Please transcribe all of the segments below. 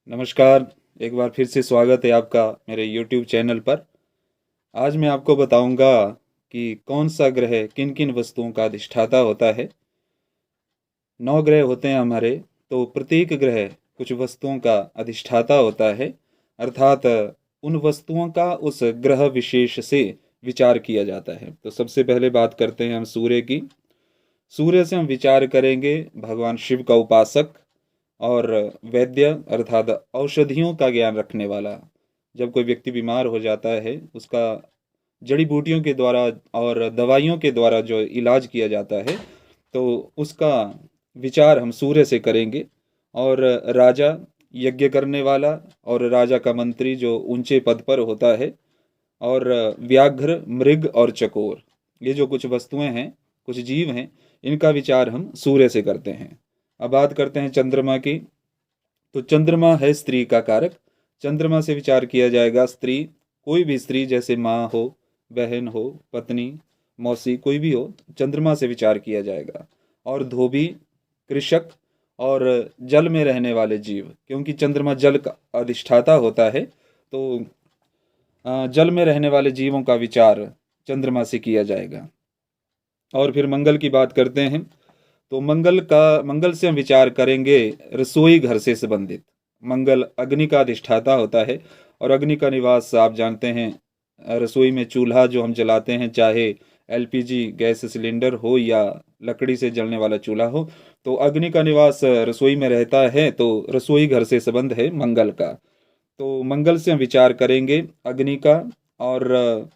नमस्कार। एक बार फिर से स्वागत है आपका मेरे YouTube चैनल पर। आज मैं आपको बताऊंगा कि कौन सा ग्रह किन किन वस्तुओं का अधिष्ठाता होता है। 9 ग्रह होते हैं हमारे, तो प्रत्येक ग्रह कुछ वस्तुओं का अधिष्ठाता होता है, अर्थात उन वस्तुओं का उस ग्रह विशेष से विचार किया जाता है। तो सबसे पहले बात करते हैं हम सूर्य की। सूर्य से हम विचार करेंगे भगवान शिव का उपासक और वैद्य अर्थात औषधियों का ज्ञान रखने वाला। जब कोई व्यक्ति बीमार हो जाता है, उसका जड़ी बूटियों के द्वारा और दवाइयों के द्वारा जो इलाज किया जाता है, तो उसका विचार हम सूर्य से करेंगे। और राजा, यज्ञ करने वाला, और राजा का मंत्री जो ऊंचे पद पर होता है, और व्याघ्र, मृग और चकोर, ये जो कुछ वस्तुएं हैं, कुछ जीव हैं, इनका विचार हम सूर्य से करते हैं। अब बात करते हैं चंद्रमा की। तो चंद्रमा है स्त्री का कारक। चंद्रमा से विचार किया जाएगा स्त्री, कोई भी स्त्री, जैसे माँ हो, बहन हो, पत्नी, मौसी, कोई भी हो, चंद्रमा से विचार किया जाएगा। और धोबी, कृषक और जल में रहने वाले जीव, क्योंकि चंद्रमा जल का अधिष्ठाता होता है, तो जल में रहने वाले जीवों का विचार चंद्रमा से किया जाएगा। और फिर मंगल की बात करते हैं। तो मंगल से हम विचार करेंगे रसोई घर से संबंधित। मंगल अग्नि का अधिष्ठाता होता है, और अग्नि का निवास आप जानते हैं, रसोई में चूल्हा जो हम जलाते हैं, चाहे एलपीजी गैस सिलेंडर हो या लकड़ी से जलने वाला चूल्हा हो, तो अग्नि का निवास रसोई में रहता है। तो रसोई घर से संबंध है मंगल का। तो मंगल से हम विचार करेंगे अग्नि का। और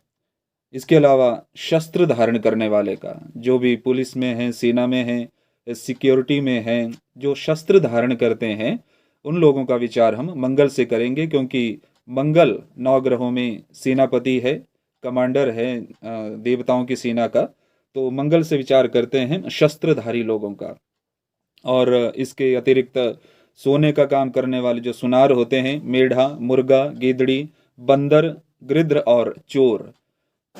इसके अलावा शस्त्र धारण करने वाले का, जो भी पुलिस में है, सेना में है, सिक्योरिटी में है, जो शस्त्र धारण करते हैं, उन लोगों का विचार हम मंगल से करेंगे, क्योंकि मंगल 9 ग्रहों में सेनापति है, कमांडर है देवताओं की सेना का। तो मंगल से विचार करते हैं शस्त्रधारी लोगों का। और इसके अतिरिक्त सोने का काम करने वाले जो सुनार होते हैं, मेढा, मुर्गा, गीदड़ी, बंदर, गिद्ध और चोर,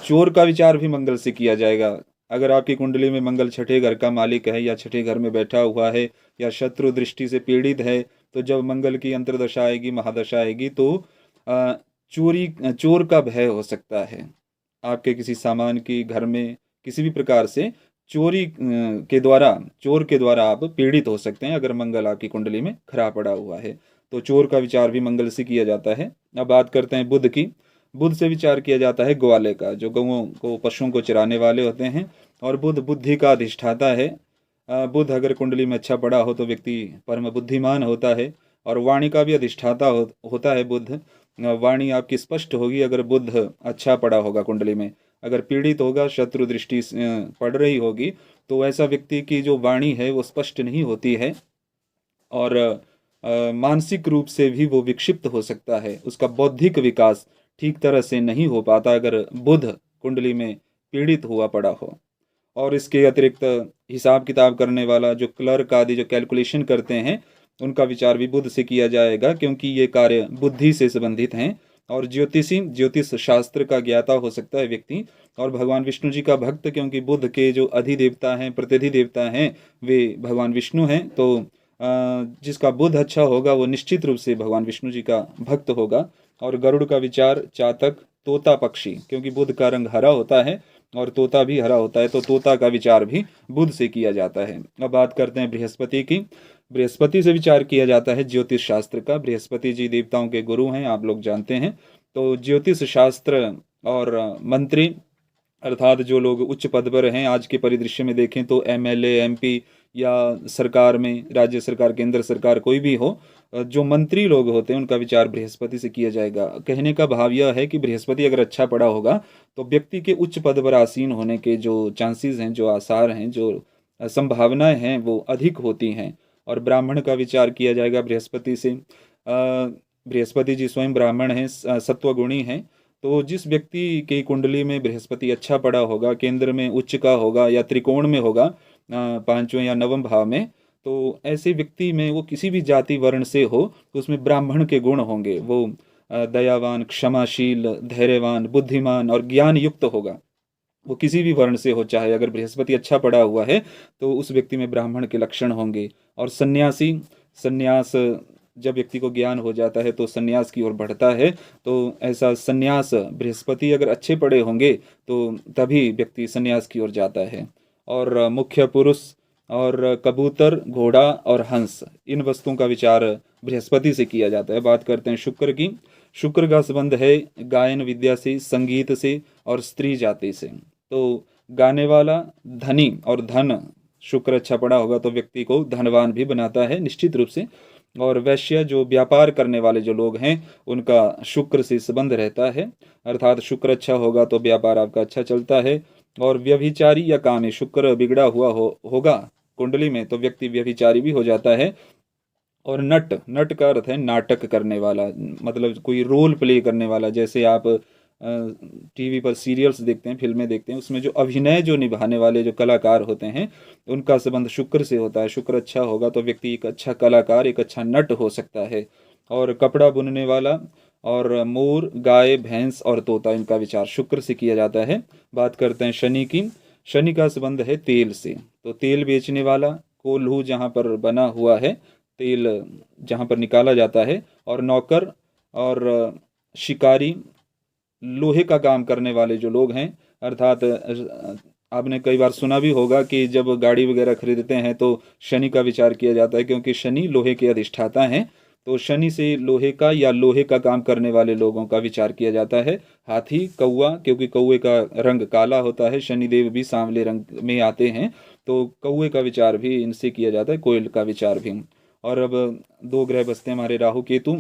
चोर का विचार भी मंगल से किया जाएगा। अगर आपकी कुंडली में मंगल छठे घर का मालिक है, या छठे घर में बैठा हुआ है, या शत्रु दृष्टि से पीड़ित है, तो जब मंगल की अंतर्दशा आएगी, महादशा आएगी, तो अ, चोर का भय हो सकता है। आपके किसी सामान की, घर में किसी भी प्रकार से चोर के द्वारा आप पीड़ित हो सकते हैं, अगर मंगल आपकी कुंडली में खराब पड़ा हुआ है। तो चोर का विचार भी मंगल से किया जाता है। अब बात करते हैं बुध की। बुध से विचार किया जाता है ग्वाले का, जो गौओं को, पशुओं को चराने वाले होते हैं। और बुध बुद्धि का अधिष्ठाता है। बुध अगर कुंडली में अच्छा पड़ा हो, तो व्यक्ति परम बुद्धिमान होता है। और वाणी का भी अधिष्ठाता होता है बुध। वाणी आपकी स्पष्ट होगी अगर बुध अच्छा पड़ा होगा कुंडली में। अगर पीड़ित होगा, शत्रु दृष्टि पड़ रही होगी, तो ऐसा व्यक्ति की जो वाणी है वो स्पष्ट नहीं होती है। और मानसिक रूप से भी वो विक्षिप्त हो सकता है, उसका बौद्धिक विकास ठीक तरह से नहीं हो पाता, अगर बुध कुंडली में पीड़ित हुआ पड़ा हो। और इसके अतिरिक्त हिसाब किताब करने वाला, जो क्लर्क आदि जो कैलकुलेशन करते हैं, उनका विचार भी बुध से किया जाएगा, क्योंकि ये कार्य बुद्धि से संबंधित हैं। और ज्योतिष शास्त्र का ज्ञाता हो सकता है व्यक्ति, और भगवान विष्णु जी का भक्त, क्योंकि बुध के जो अधिदेवता हैं, प्रतिदेवता हैं, वे भगवान विष्णु हैं। तो जिसका बुध अच्छा होगा, वो निश्चित रूप से भगवान विष्णु जी का भक्त होगा। और गरुड़ का विचार चातक, तोता पक्षी, क्योंकि बुध का रंग हरा होता है और तोता भी हरा होता है, तो तोता का विचार भी बुध से किया जाता है। अब बात करते हैं बृहस्पति की। बृहस्पति से विचार किया जाता है ज्योतिष शास्त्र का। बृहस्पति जी देवताओं के गुरु हैं, आप लोग जानते हैं। तो ज्योतिष शास्त्र और मंत्री, अर्थात जो लोग उच्च पद पर हैं, आज के परिदृश्य में देखें तो एमएलए, एमपी, या सरकार में, राज्य सरकार, केंद्र सरकार, कोई भी हो, जो मंत्री लोग होते हैं, उनका विचार बृहस्पति से किया जाएगा। कहने का भाव यह है कि बृहस्पति अगर अच्छा पड़ा होगा, तो व्यक्ति के उच्च पद पर आसीन होने के जो चांसेस हैं, जो आसार हैं, जो संभावनाएं हैं, वो अधिक होती हैं। और ब्राह्मण का विचार किया जाएगा बृहस्पति से। बृहस्पति जी स्वयं ब्राह्मण हैं, सत्वगुणी हैं। तो जिस व्यक्ति की कुंडली में बृहस्पति अच्छा पड़ा होगा, केंद्र में उच्च का होगा या त्रिकोण में होगा, पांचवें या नवम भाव में, तो ऐसे व्यक्ति में, वो किसी भी जाति वर्ण से हो, तो उसमें ब्राह्मण के गुण होंगे। वो दयावान, क्षमाशील, धैर्यवान, बुद्धिमान और ज्ञान युक्त होगा। वो किसी भी वर्ण से हो, चाहे अगर बृहस्पति अच्छा पड़ा हुआ है, तो उस व्यक्ति में ब्राह्मण के लक्षण होंगे। और सन्यासी, सन्यास जब व्यक्ति को ज्ञान हो जाता है तो संन्यास की ओर बढ़ता है। तो ऐसा संन्यास, बृहस्पति अगर अच्छे पड़े होंगे तो तभी व्यक्ति संन्यास की ओर जाता है। और मुख्य पुरुष और कबूतर, घोड़ा और हंस, इन वस्तुओं का विचार बृहस्पति से किया जाता है। बात करते हैं शुक्र की। शुक्र का संबंध है गायन विद्या से, संगीत से और स्त्री जाति से। तो गाने वाला, धनी और धन, शुक्र अच्छा पड़ा होगा तो व्यक्ति को धनवान भी बनाता है निश्चित रूप से। और वैश्य, जो व्यापार करने वाले जो लोग हैं, उनका शुक्र से संबंध रहता है, अर्थात शुक्र अच्छा होगा तो व्यापार आपका अच्छा चलता है। और व्यभिचारी या कामी, शुक्र बिगड़ा हुआ होगा कुंडली में तो व्यक्ति व्यभिचारी भी हो जाता है। और नट, नट का अर्थ है नाटक करने वाला, मतलब कोई रोल प्ले करने वाला। जैसे आप टीवी पर सीरियल्स देखते हैं, फिल्में देखते हैं, उसमें जो अभिनय जो निभाने वाले जो कलाकार होते हैं, उनका संबंध शुक्र से होता है। शुक्र अच्छा होगा तो व्यक्ति एक अच्छा कलाकार, एक अच्छा नट हो सकता है। और कपड़ा बुनने वाला और मोर, गाय, भैंस और तोता, इनका विचार शुक्र से किया जाता है। बात करते हैं शनि की। शनि का संबंध है तेल से। तो तेल बेचने वाला, कोल्हू जहाँ पर बना हुआ है, तेल जहाँ पर निकाला जाता है, और नौकर और शिकारी, लोहे का काम करने वाले जो लोग हैं, अर्थात आपने कई बार सुना भी होगा कि जब गाड़ी वगैरह खरीदते हैं तो शनि का विचार किया जाता है, क्योंकि शनि लोहे के अधिष्ठाता हैं। तो शनि से लोहे का या लोहे का काम करने वाले लोगों का विचार किया जाता है। हाथी, कौवा, क्योंकि कौवे का रंग काला होता है, शनिदेव भी सांवले रंग में आते हैं, तो कौवे का विचार भी इनसे किया जाता है, कोयल का विचार भी। और अब दो ग्रह बचते हैं हमारे, राहु केतु।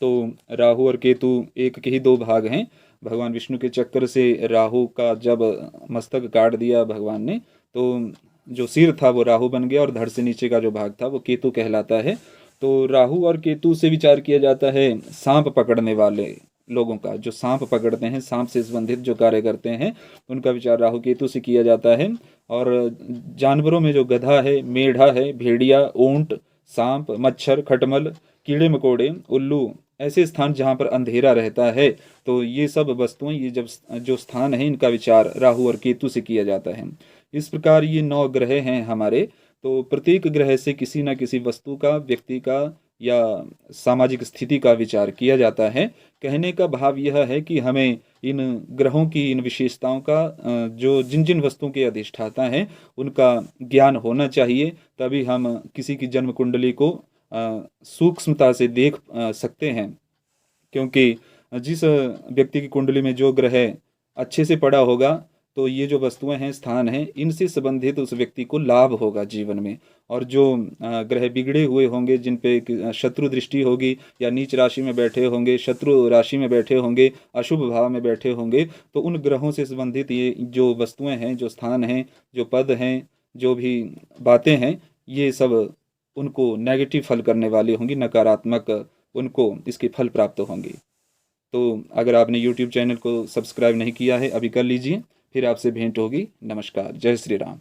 तो राहु और केतु एक के ही दो भाग हैं। भगवान विष्णु के चक्र से राहु का जब मस्तक काट दिया भगवान ने, तो जो सिर था वो राहु बन गया और धड़ से नीचे का जो भाग था वो केतु कहलाता है। तो राहु और केतु से विचार किया जाता है सांप पकड़ने वाले लोगों का, जो सांप पकड़ते हैं, सांप से संबंधित जो कार्य करते हैं, उनका विचार राहु केतु से किया जाता है। और जानवरों में जो गधा है, मेढ़ा है, भेड़िया, ऊंट, सांप, मच्छर, खटमल, कीड़े मकोड़े, उल्लू, ऐसे स्थान जहाँ पर अंधेरा रहता है, तो ये सब वस्तुएं, ये जब जो स्थान है, इनका विचार राहु और केतु से किया जाता है। इस प्रकार ये 9 ग्रह हैं हमारे। तो प्रत्येक ग्रह से किसी न किसी वस्तु का, व्यक्ति का या सामाजिक स्थिति का विचार किया जाता है। कहने का भाव यह है कि हमें इन ग्रहों की, इन विशेषताओं का, जो जिन जिन वस्तुओं के अधिष्ठाता हैं, उनका ज्ञान होना चाहिए, तभी हम किसी की जन्म कुंडली को सूक्ष्मता से देख सकते हैं। क्योंकि जिस व्यक्ति की कुंडली में जो ग्रह अच्छे से पड़ा होगा, तो ये जो वस्तुएं हैं, स्थान हैं, इनसे संबंधित उस व्यक्ति को लाभ होगा जीवन में। और जो ग्रह बिगड़े हुए होंगे, जिन पे शत्रु दृष्टि होगी, या नीच राशि में बैठे होंगे, शत्रु राशि में बैठे होंगे, अशुभ भाव में बैठे होंगे, तो उन ग्रहों से संबंधित ये जो वस्तुएं हैं, जो स्थान हैं, जो पद हैं, जो भी बातें हैं, ये सब उनको नेगेटिव फल करने वाली होंगी, नकारात्मक उनको इसके फल प्राप्त होंगे। तो अगर आपने यूट्यूब चैनल को सब्सक्राइब नहीं किया है, अभी कर लीजिए, फिर आपसे भेंट होगी। नमस्कार, जय श्री राम।